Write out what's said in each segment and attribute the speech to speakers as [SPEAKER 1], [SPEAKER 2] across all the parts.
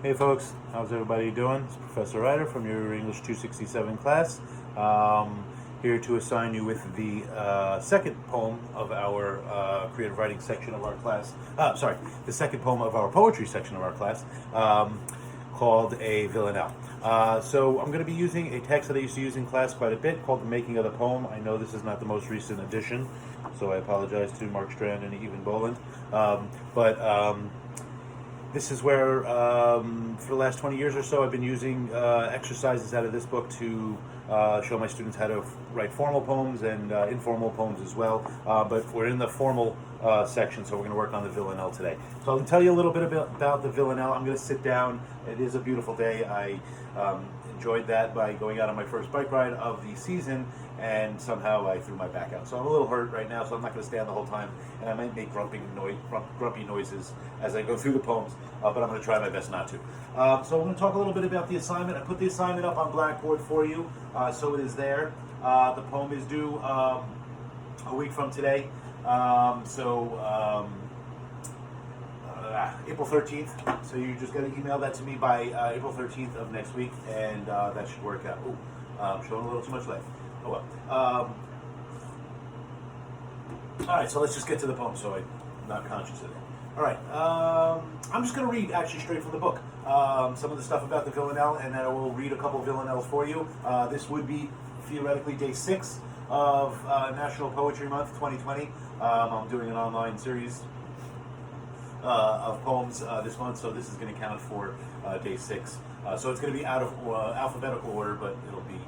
[SPEAKER 1] Hey folks, how's everybody doing? It's Professor Ryder from your English 267 class. Here to assign you with the second poem of our creative writing section of our class. The second poem of our poetry section of our class, called a Villanelle. So I'm going to be using a text that I used to use in class quite a bit called The Making of the Poem. I know this is not the most recent edition, so I apologize to Mark Strand and Even Boland. This is where, for the last 20 years or so, I've been using exercises out of this book to show my students how to write formal poems and informal poems as well. But we're in the formal section, so we're going to work on the Villanelle today. So I'll tell you a little bit about the Villanelle. I'm going to sit down. It is a beautiful day. I enjoyed that by going out on my first bike ride of the season, and somehow I threw my back out. So I'm a little hurt right now, so I'm not going to stand the whole time, and I might make grumpy noises as I go through the poems, but I'm going to try my best not to. So I'm going to talk a little bit about the assignment. I put the assignment up on Blackboard for you, so it is there. The poem is due a week from today, April 13th. So you just got to email that to me by April 13th of next week, and that should work out. I'm showing a little too much light. Oh well. All right, so let's just get to the poem so I'm not conscious of it. All right, I'm just going to read actually straight from the book some of the stuff about the Villanelle, and then I will read a couple of Villanelles for you. This would be theoretically day 6 of National Poetry Month 2020. I'm doing an online series of poems this month, so this is going to count for day 6. So it's going to be out of alphabetical order, but it'll be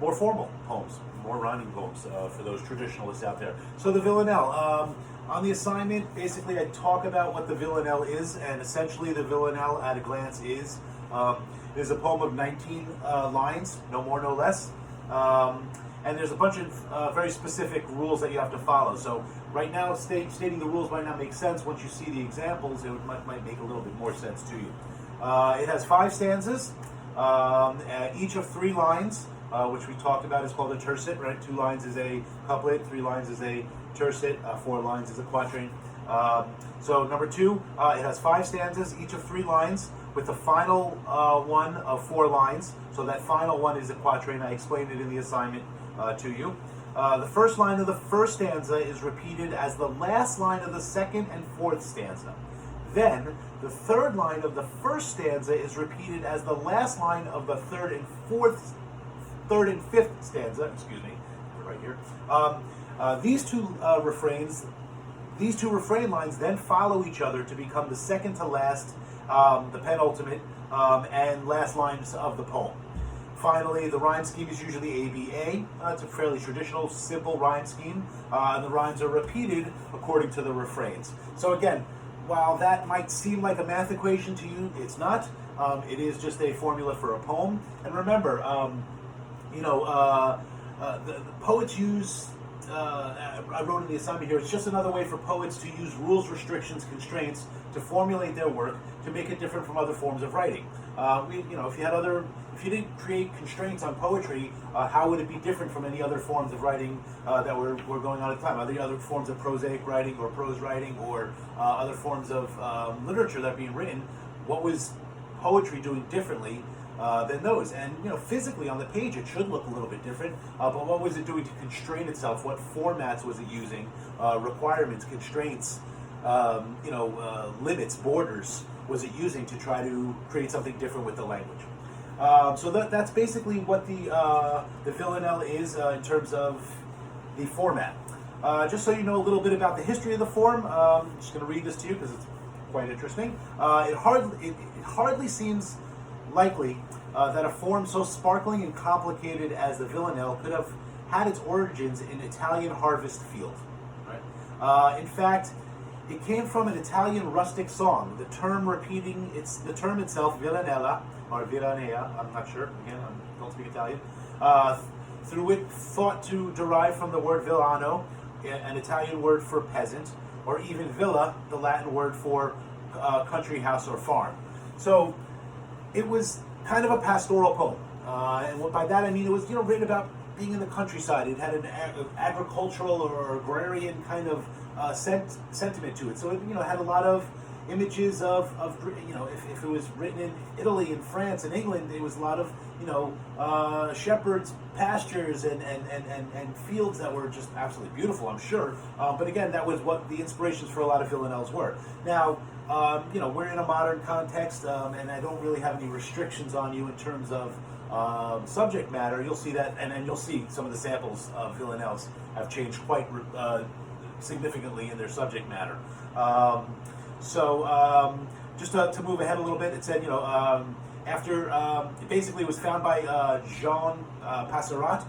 [SPEAKER 1] more formal poems, more rhyming poems for those traditionalists out there. So the Villanelle. On the assignment, basically I talk about what the Villanelle is, and essentially the Villanelle at a glance is a poem of 19 lines, no more, no less. And there's a bunch of very specific rules that you have to follow. So right now, stating the rules might not make sense. Once you see the examples, it might make a little bit more sense to you. It has 5 stanzas, each of 3 lines, which we talked about is called a tercet, right? 2 lines is a couplet, 3 lines is a tercet, 4 lines is a quatrain. So number 2, it has 5 stanzas, each of 3 lines, with the final one of 4 lines. So that final one is a quatrain. I explained it in the assignment to you. The first line of the first stanza is repeated as the last line of the second and fourth stanza. Then the third line of the first stanza is repeated as the last line of the third and fifth stanza. Excuse me, right here. These two refrain lines then follow each other to become the second to last, the penultimate, and last lines of the poem. Finally, the rhyme scheme is usually ABA. It's a fairly traditional, simple rhyme scheme, and the rhymes are repeated according to the refrains. So again, while that might seem like a math equation to you, it's not. It is just a formula for a poem. And remember, the poets use, I wrote in the assignment here, it's just another way for poets to use rules, restrictions, constraints to formulate their work to make it different from other forms of writing. If you didn't create constraints on poetry, how would it be different from any other forms of writing that were going on at the time? Are there other forms of prosaic writing or prose writing or other forms of literature that are being written? What was poetry doing differently than those? And physically on the page it should look a little bit different, but what was it doing to constrain itself? What formats was it using? Requirements, constraints, limits, borders was it using to try to create something different with the language? So that's basically what the Villanelle is in terms of the format. Just so you know a little bit about the history of the form, I'm just going to read this to you because it's quite interesting. It hardly seems likely that a form so sparkling and complicated as the Villanelle could have had its origins in Italian harvest field. Right? In fact, it came from an Italian rustic song. The term itself, Villanella, or Villanea, I'm not sure, again, I don't speak Italian, through it thought to derive from the word villano, an Italian word for peasant, or even villa, the Latin word for country house or farm. So it was kind of a pastoral poem. And by that I mean it was written about being in the countryside. It had an agricultural or agrarian kind of sentiment to it. So it had a lot of images of if it was written in Italy and France and England, it was a lot of shepherds, pastures, and fields that were just absolutely beautiful, I'm sure. But again, that was what the inspirations for a lot of villanelles were. Now, we're in a modern context, and I don't really have any restrictions on you in terms of subject matter. You'll see that, and then you'll see some of the samples of villanelles have changed quite significantly in their subject matter. Just to move ahead a little bit, it said, after it basically was found by Jean Passerat.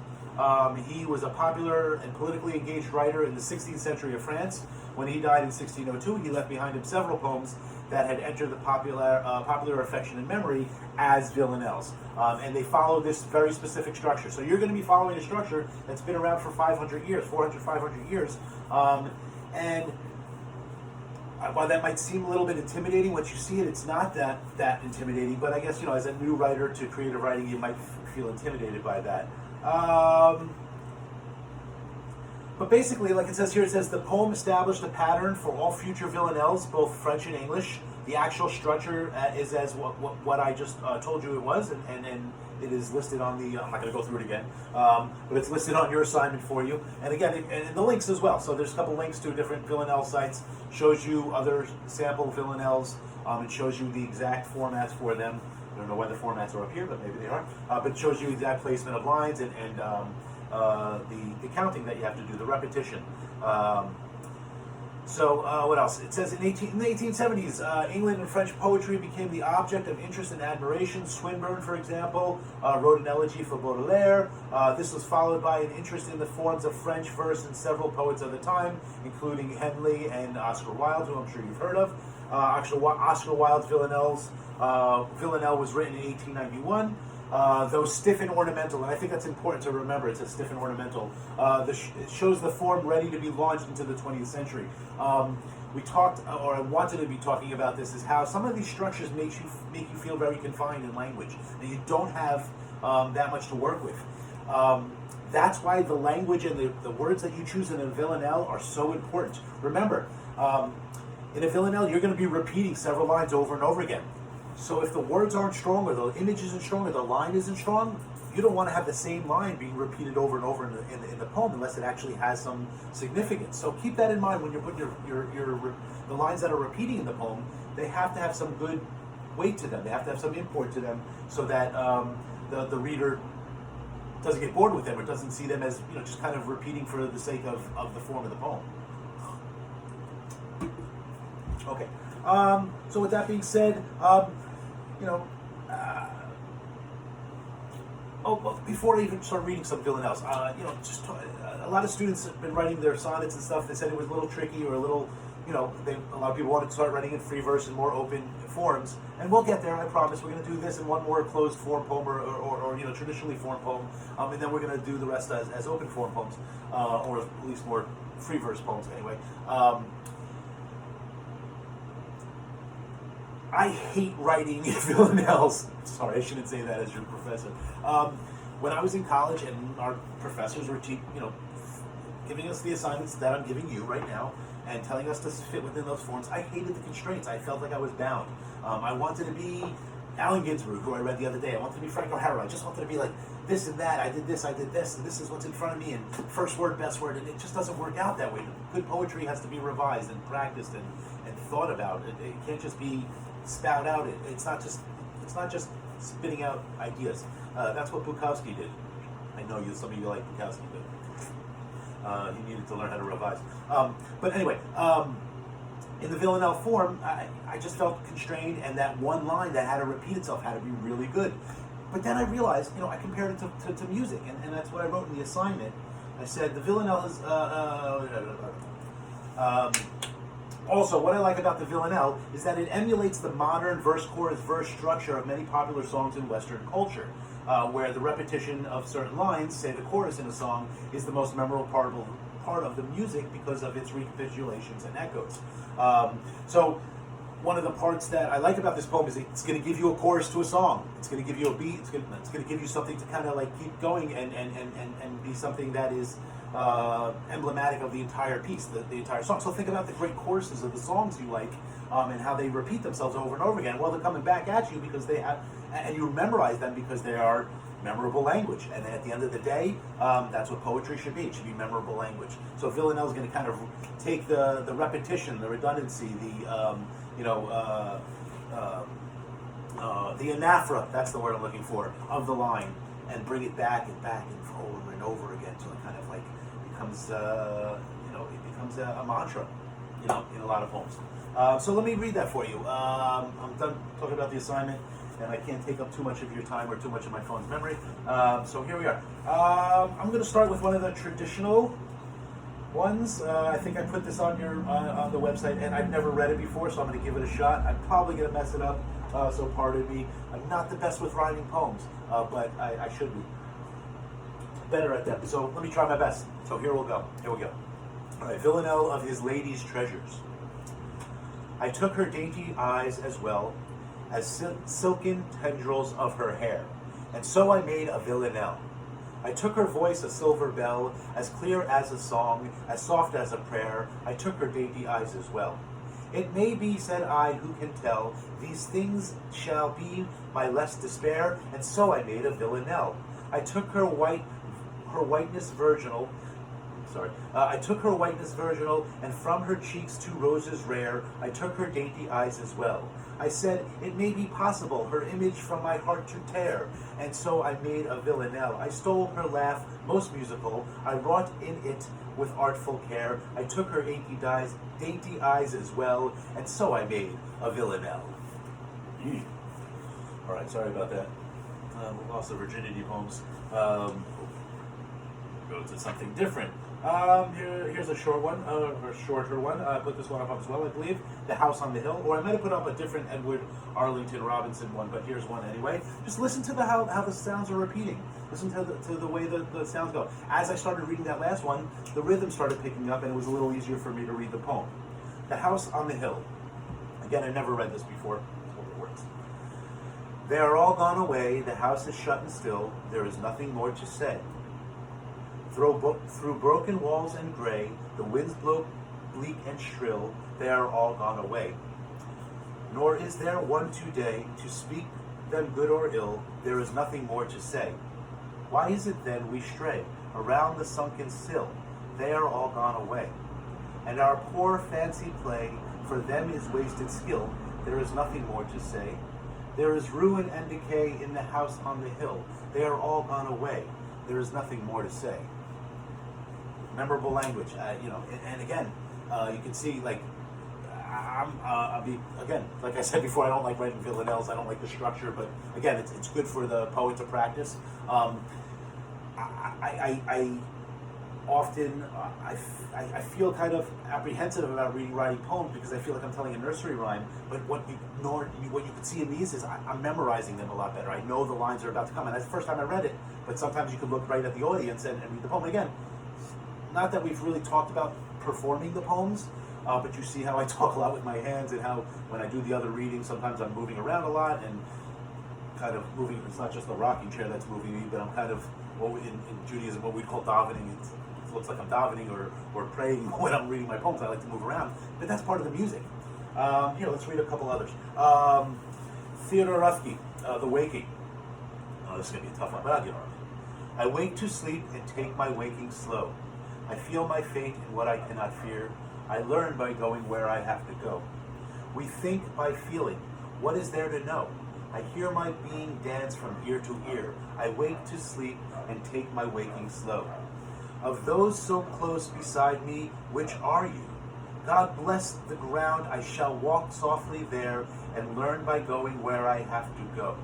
[SPEAKER 1] He was a popular and politically engaged writer in the 16th century of France. When he died in 1602, he left behind him several poems that had entered the popular affection and memory as villanelles. And they follow this very specific structure. So you're going to be following a structure that's been around for 500 years, 400, 500 years. And while that might seem a little bit intimidating, once you see it, it's not that intimidating. But I guess, as a new writer to creative writing, you might feel intimidated by that. But basically, like it says here, it says the poem established a pattern for all future villanelles, both French and English. The actual structure is as what I just told you it was, and it is listed on the, I'm not going to go through it again, but it's listed on your assignment for you. And again, and the links as well. So there's a couple links to different villanelle sites, shows you other sample villanelles, it shows you the exact formats for them. I don't know why the formats are up here, but maybe they are. But it shows you the exact placement of lines and the counting that you have to do, the repetition. What else? It says in the 1870s, England and French poetry became the object of interest and admiration. Swinburne, for example, wrote an elegy for Baudelaire. This was followed by an interest in the forms of French verse in several poets of the time, including Henley and Oscar Wilde, who I'm sure you've heard of. Oscar Wilde's Villanelle was written in 1891. Though stiff and ornamental, and I think that's important to remember, it's a stiff and ornamental. It shows the form ready to be launched into the 20th century. We talked, or I wanted to be talking about this, is how some of these structures make you feel very confined in language, and you don't have that much to work with. That's why the language and the words that you choose in a villanelle are so important. Remember, in a villanelle, you're going to be repeating several lines over and over again. So if the words aren't strong, or the image isn't strong, or the line isn't strong, you don't want to have the same line being repeated over and over in the poem unless it actually has some significance. So keep that in mind when you're putting the lines that are repeating in the poem. They have to have some good weight to them. They have to have some import to them, so that the reader doesn't get bored with them or doesn't see them as just kind of repeating for the sake of the form of the poem. Okay. So with that being said, before I even start reading some villanelles, a lot of students have been writing their sonnets and stuff. They said it was a little tricky or a little, a lot of people wanted to start writing in free verse and more open forms. And we'll get there, I promise. We're going to do this in one more closed form poem or traditionally formed poem, and then we're going to do the rest as open form poems, or at least more free verse poems anyway. I hate writing villanelles. Sorry, I shouldn't say that as your professor. When I was in college and our professors were giving us the assignments that I'm giving you right now and telling us to fit within those forms, I hated the constraints. I felt like I was bound. I wanted to be Allen Ginsberg, who I read the other day. I wanted to be Frank O'Hara. I just wanted to be like this and that. I did this, and this is what's in front of me, and first word, best word, and it just doesn't work out that way. Good poetry has to be revised and practiced and thought about. It can't just be spout out. It's not just spitting out ideas. That's what Bukowski did. I know some of you like Bukowski, but he needed to learn how to revise. But anyway, in the villanelle form, I just felt constrained, and that one line that had to repeat itself had to be really good. But then I realized, I compared it to music, and that's what I wrote in the assignment. I said the villanelle is also, what I like about the villanelle is that it emulates the modern verse-chorus-verse structure of many popular songs in Western culture, where the repetition of certain lines, say the chorus in a song, is the most memorable part of the music because of its recapitulations and echoes. So one of the parts that I like about this poem is it's going to give you a chorus to a song. It's going to give you a beat. It's going to give you something to kind of like keep going and be something that is emblematic of the entire piece, the entire song. So think about the great choruses of the songs you like. and how they repeat themselves over and over again. Well, they're coming back at you because they have, and you memorize them because they are memorable language. And at the end of the day, that's what poetry should be. It should be memorable language. So Villanelle is going to kind of take the repetition, the redundancy, the anaphora, that's the word I'm looking for, of the line, and bring it back and over and over again until it kind of like becomes, it becomes a mantra, in a lot of poems. So let me read that for you. I'm done talking about the assignment, and I can't take up too much of your time or too much of my phone's memory. So here we are. I'm going to start with one of the traditional ones. I think I put this on the website, and I've never read it before, so I'm going to give it a shot. I'm probably going to mess it up, so pardon me. I'm not the best with rhyming poems, but I should be better at them. So let me try my best. So here we go. All right, Villanelle of his lady's treasures. I took her dainty eyes as well as silken tendrils of her hair, and so I made a Villanelle. I took her voice a silver bell, as clear as a song, as soft as a prayer. I took her dainty eyes as well. It may be, said I, who can tell, these things shall be my less despair, and so I made a Villanelle. I took her whiteness virginal, and from her cheeks 2 roses rare, I took her dainty eyes as well. I said, it may be possible her image from my heart to tear, and so I made a Villanelle. I stole her laugh, most musical, I wrought in it with artful care. I took her dainty eyes as well, and so I made a Villanelle. All right, sorry about that. We lost the virginity poems. Go to something different. Here's a short one, or shorter one. I put this one up as well, I believe. The House on the Hill, or I might have put up a different Edward Arlington Robinson one, but here's one anyway. Just listen to how the sounds are repeating. Listen to the way the sounds go. As I started reading that last one, the rhythm started picking up, and it was a little easier for me to read the poem. The House on the Hill. Again, I never read this before. That's what it works. They are all gone away. The house is shut and still. There is nothing more to say. Through broken walls and gray, the winds blow bleak and shrill, they are all gone away. Nor is there one today to speak them good or ill, there is nothing more to say. Why is it then we stray around the sunken sill? They are all gone away. And our poor fancy play, for them is wasted skill, there is nothing more to say. There is ruin and decay in the house on the hill, they are all gone away, there is nothing more to say. Memorable language, and again, you can see, like, again, like I said before, I don't like writing villanelles, I don't like the structure, but again, it's good for the poet to practice. I often, I feel kind of apprehensive about writing poems because I feel like I'm telling a nursery rhyme, but what you can see in these is I'm memorizing them a lot better. I know the lines are about to come, and that's the first time I read it, but sometimes you can look right at the audience and read the poem. Again, not that we've really talked about performing the poems, but you see how I talk a lot with my hands, and how when I do the other readings, sometimes I'm moving around a lot and kind of moving. It's not just the rocking chair that's moving me, but I'm kind of, in Judaism, what we call davening. It looks like I'm davening or praying when I'm reading my poems. I like to move around, but that's part of the music. Here, let's read a couple others. Theodore Ruffke, The Waking. Oh, this is going to be a tough one, but I'll get on it. I wake to sleep and take my waking slow. I feel my fate in what I cannot fear. I learn by going where I have to go. We think by feeling. What is there to know? I hear my being dance from ear to ear. I wake to sleep and take my waking slow. Of those so close beside me, which are you? God bless the ground, I shall walk softly there and learn by going where I have to go.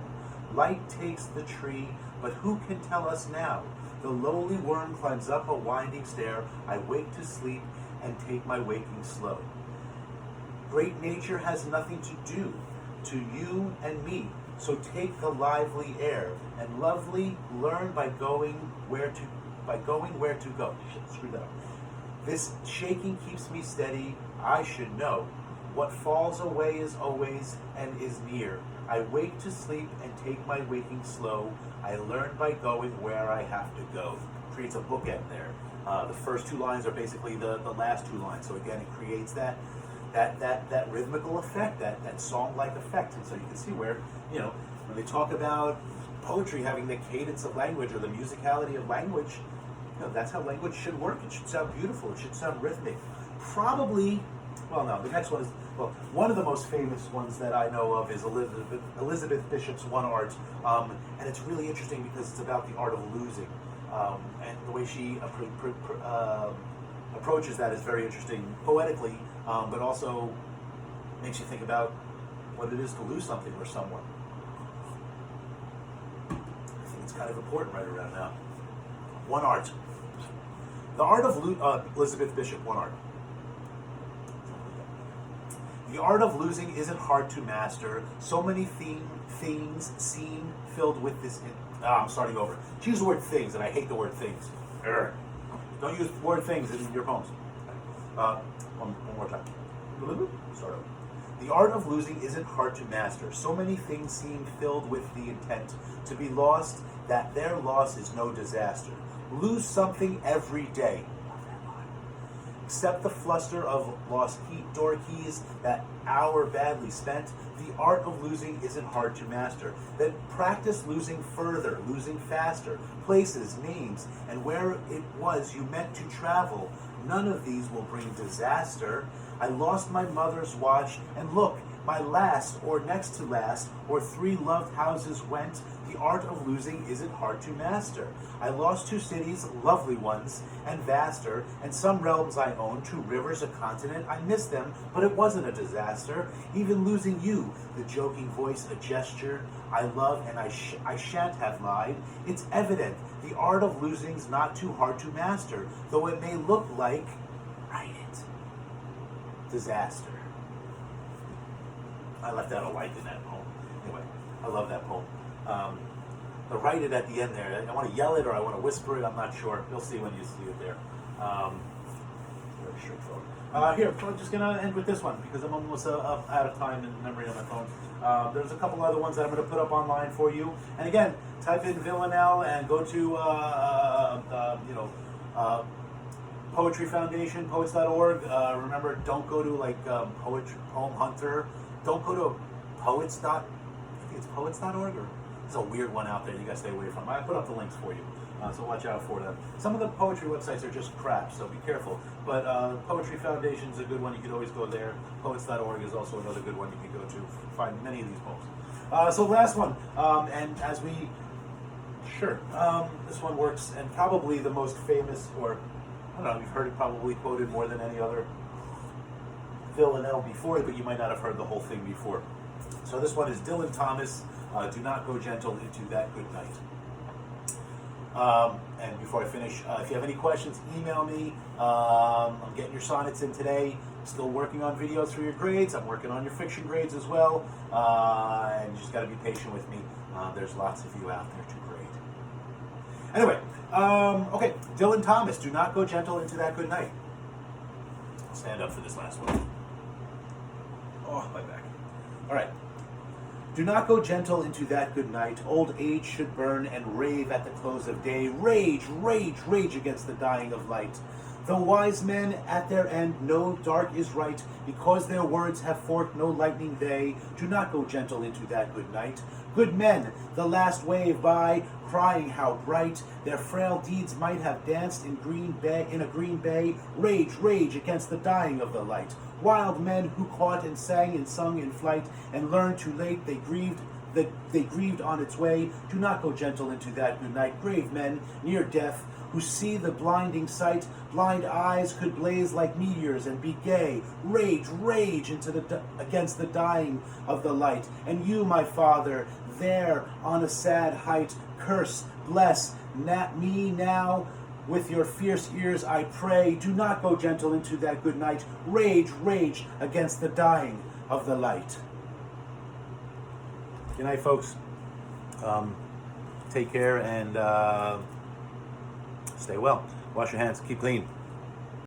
[SPEAKER 1] Light takes the tree, but who can tell us now? The lowly worm climbs up a winding stair. I wake to sleep and take my waking slow. Great nature has nothing to do to you and me, so take the lively air and lovely learn by going where to go. Screw that up. This shaking keeps me steady. I should know what falls away is always and is near. I wake to sleep and take my waking slow. I learn by going where I have to go. Creates a bookend there. The first 2 lines are basically the last 2 lines. So again, it creates that. that rhythmical effect, that song-like effect. And so you can see where, when they talk about poetry having the cadence of language or the musicality of language, that's how language should work. It should sound beautiful. It should sound rhythmic. Probably, well, no, the next one is, well, one of the most famous ones that I know of is Elizabeth Bishop's One Art. And it's really interesting because it's about the art of losing. And the way she approaches that is very interesting poetically, but also makes you think about what it is to lose something or someone. I think it's kind of important right around now. One Art. The art of Elizabeth Bishop, One Art. The art of losing isn't hard to master. So many themes seem filled with this. I'm starting over. She used the word things, and I hate the word things. Urgh. Don't use the word things in your poems. One more time. Start over. The art of losing isn't hard to master. So many things seem filled with the intent to be lost that their loss is no disaster. Lose something every day. Accept the fluster of lost door keys, that hour badly spent. The art of losing isn't hard to master. Then practice losing further, losing faster. Places, names, and where it was you meant to travel. None of these will bring disaster. I lost my mother's watch, and look, my last, or next to last, or 3 loved houses went. The art of losing isn't hard to master. I lost 2 cities, lovely ones, and vaster, and some realms I own, 2 rivers, a continent. I missed them, but it wasn't a disaster. Even losing you, the joking voice, a gesture I love, and I shan't have lied. It's evident the art of losing's not too hard to master, though it may look like, write it, disaster. I left out a like in that poem. Anyway, I love that poem. The write it at the end there. I want to yell it or I want to whisper it. I'm not sure. You'll see when you see it there. Very straightforward. Here, I'm just going to end with this one because I'm almost out of time in memory on my phone. There's a couple other ones that I'm going to put up online for you. And again, type in Villanelle and go to Poetry Foundation, poets.org. Remember, don't go to like Poem Hunter. Don't go to I think it's poets.org, or there's a weird one out there you guys stay away from. I put up the links for you, so watch out for them. Some of the poetry websites are just crap, so be careful. But Poetry Foundation is a good one. You can always go there. Poets.org is also another good one you can go to find many of these poems. So last one, and as we, this one works, and probably the most famous, or I don't know, you've heard it probably quoted more than any other Villanelle before, but you might not have heard the whole thing before. So this one is Dylan Thomas, Do Not Go Gentle Into That Good Night. And before I finish, if you have any questions, email me. I'm getting your sonnets in today. Still working on videos for your grades. I'm working on your fiction grades as well. And you just got to be patient with me. There's lots of you out there to grade. Anyway, okay, Dylan Thomas, Do Not Go Gentle Into That Good Night. I'll stand up for this last one. Oh, my back. All right. Do not go gentle into that good night. Old age should burn and rave at the close of day. Rage, rage, rage against the dying of light. Though wise men at their end know dark is right, because their words have forked no lightning they, do not go gentle into that good night. Good men, the last wave by, crying how bright their frail deeds might have danced in a green bay. Rage, rage against the dying of the light. Wild men who caught and sang and sung in flight, and learned too late they grieved on its way. Do not go gentle into that good night. Grave men near death, who see the blinding sight, blind eyes could blaze like meteors and be gay. Rage, rage against the dying of the light. And you, my father, there on a sad height, curse, bless me now. With your fierce ears I pray, do not go gentle into that good night. Rage, rage against the dying of the light. Good night, folks. Take care and stay well. Wash your hands. Keep clean.